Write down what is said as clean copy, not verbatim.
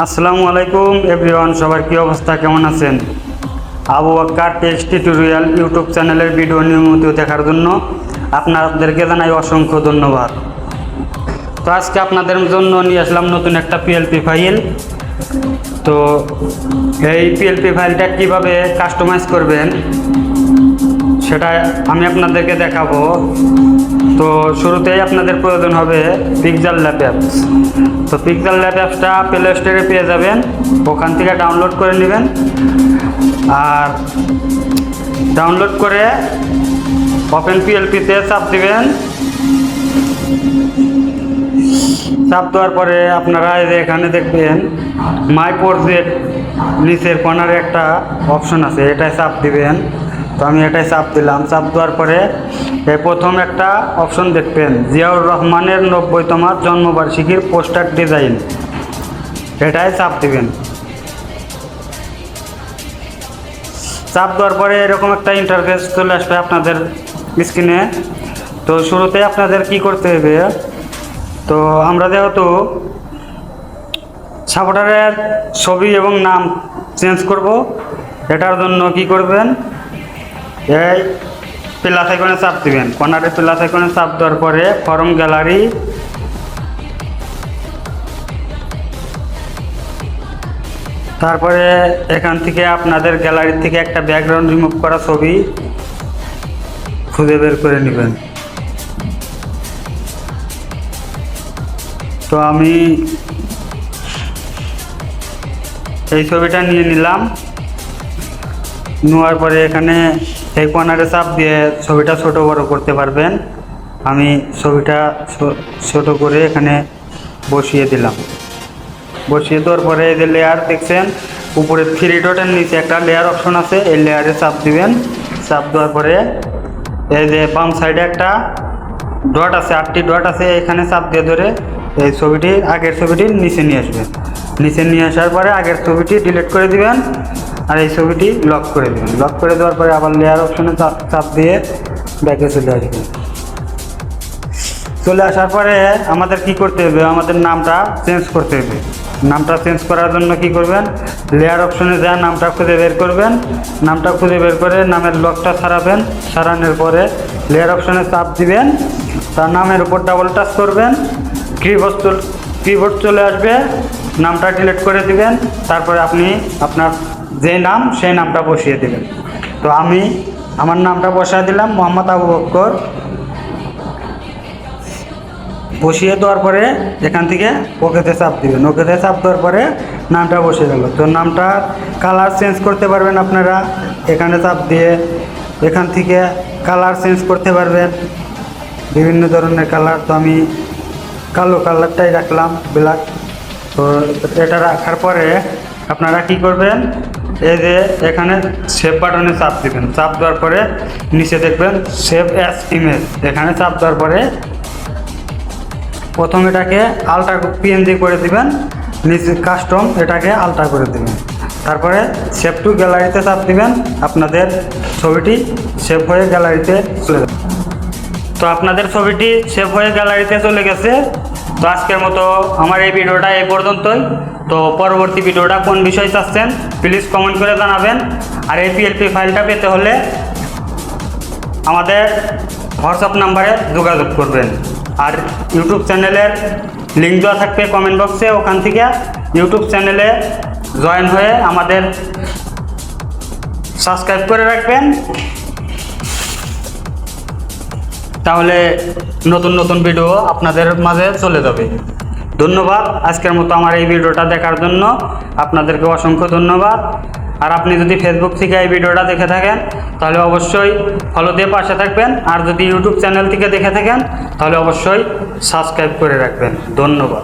আসসালামু আলাইকুম এভরিওয়ান, সবার কি অবস্থা, কেমন আছেন? Abu Bakar text tutorial YouTube চ্যানেলের ভিডিও নিয়মিত দেখার জন্য আপনাদেরকে জানাই অসংখ্য ধন্যবাদ। তো আজকে আপনাদের জন্য নিয়ে আসলাম নতুন একটা পিএলপি ফাইল। তো এই পিএলপি ফাইলটা কিভাবে কাস্টমাইজ করবেন সেটা আমি আপনাদেরকে দেখাবো। তো শুরুতেই আপনাদের প্রয়োজন হবে পিক্সেল ল্যাব অ্যাপস। তো পিক্সেল ল্যাব অ্যাপসটা প্লে স্টোরে পেয়ে যাবেন, ওখান থেকে ডাউনলোড করে নেবেন। আর ডাউনলোড করে ওপেন পিএলপিতে চাপ দিবেন। চাপ দেওয়ার পরে আপনারা এখানে দেখবেন মাই প্রজেক্ট নিচের কর্নারে একটা অপশন আছে, এটাই চাপ দিবেন। তো আমি এটাই চাপ দিলাম। চাপ দেওয়ার পরে প্রথম একটা অপশন দেখবেন জিয়াউর রহমানের 90তম জন্মবার্ষিকীর পোস্টার ডিজাইন, এটাই চাপ দিবেন। চাপ দেওয়ার পরে এরকম একটা ইন্টারফেস চলে আসবে আপনাদের স্ক্রিনে। তো শুরুতে আপনাদের কি করতে হবে, তো আমরা যেহেতু সাপোর্টারের ছবি এবং নাম চেঞ্জ করব, এটার জন্য কি করবেন, এই প্লাস আইকনে চাপ দিবেন। কর্নারে প্লাস আইকনে চাপ দেওয়ার পরে ফরম গ্যালারি, তারপরে এখান থেকে আপনাদের গ্যালারি থেকে একটা ব্যাকগ্রাউন্ড রিমুভ করা ছবি খুঁজে বের করে নেবেন। তো আমি এই ছবিটা নিয়ে নিলাম। নেওয়ার পরে এখানে এই কর্নারে চাপ দিয়ে ছবিটা ছোট বড় করতে পারবেন। আমি ছবিটা ছোট করে এখানে বসিয়ে দিলাম। বসিয়ে দেওয়ার পরে এই যে লেয়ার দেখছেন, উপরে 3 ডটের নিচে একটা লেয়ার অপশন আছে, এই লেয়ারে চাপ দিবেন। চাপ দেওয়ার পরে এই যে বাম সাইডে একটা ডট আছে, 8টি ডট আছে, এখানে চাপ দিয়ে ধরে এই ছবিটি আগের ছবিটির নিচে নিয়ে আসবেন। নিচে নিয়ে আসার পরে আগের ছবিটি ডিলিট করে দিবেন আর এই ছবিটি লক করে দেবেন। লক করে দেওয়ার পরে আবার লেয়ার অপশনে চাপ দিয়ে ব্যাকে চলে আসবেন। চলে আসার পরে আমাদের কি করতে হবে, আমাদের নামটা চেঞ্জ করতে হবে। নামটা চেঞ্জ করার জন্য কি করবেন, লেয়ার অপশনে যা নামটা খুঁজে বের করবেন। নামটা খুঁজে বের করে নামের লকটা ছাড়াবেন। ছাড়ানোর পরে লেয়ার অপশনে চাপ দিবেন, তার নামের উপর ডাবল টাচ করবেন, কিবোর্ড চলে আসবে, নামটা ডিলিট করে দিবেন। তারপরে আপনি আপনার যে নাম সেই নামটা বসিয়ে দেবেন। তো আমি আমার নামটা বসিয়ে দিলাম, মোহাম্মদ আবু বকর। বসিয়ে দেওয়ার পরে এখান থেকে ওকেতে চাপ দিবেন। ওকেতে চাপ দেওয়ার পরে নামটা বসে গেল। তো নামটা কালার চেঞ্জ করতে পারবেন আপনারা, এখানে চাপ দিয়ে এখান থেকে কালার চেঞ্জ করতে পারবেন, বিভিন্ন ধরনের কালার। তো আমি কালো কালারটাই রাখলাম, ব্ল্যাক। তো এটা রাখার পরে আপনারা কি করবেন, এই যে এখানে সেভ বাটনে চাপ দিবেন। চাপ দেওয়ার পরে নিচে দেখবেন সেভ অ্যাজ ইমেজ, এখানে চাপ দেওয়ার পরে প্রথম এটাকে আলট্রা পিএনজি করে দিবেন, নিচে কাস্টম এটাকে আলট্রা করে দিবেন। তারপরে সেভ টু গ্যালারিতে চাপ দিবেন, আপনাদের ছবিটি সেভ হয়ে গ্যালারিতে চলে যাবে। তো আপনাদের ছবিটি সেভ হয়ে গ্যালারিতে চলে গেছে। তো আজকের মতো আমার এই ভিডিওটা এই পর্যন্তই। তো পরবর্তী ভিডিওটা কোন বিষয় চাচ্ছেন প্লিজ কমেন্ট করে জানাবেন। আর এই পিএলপি ফাইলটা পেতে হলে আমাদের হোয়াটসঅ্যাপ নাম্বারে যোগাযোগ করবেন। আর ইউটিউব চ্যানেলের লিঙ্ক দেওয়া থাকবে কমেন্ট বক্সে, ওখান থেকে ইউটিউব চ্যানেলে জয়েন হয়ে আমাদের সাবস্ক্রাইব করে রাখবেন, তাহলে নতুন নতুন ভিডিও আপনাদের মাঝে চলে যাবে। ধন্যবাদ আজকের মতো আমার এই ভিডিওটা দেখার জন্য, আপনাদেরকে অসংখ্য ধন্যবাদ। আর আপনি যদি ফেসবুক থেকে এই ভিডিওটা দেখে থাকেন তাহলে অবশ্যই ফলো দিয়ে পাশে থাকবেন। আর যদি ইউটিউব চ্যানেল থেকে দেখে থাকেন তাহলে অবশ্যই সাবস্ক্রাইব করে রাখবেন। ধন্যবাদ।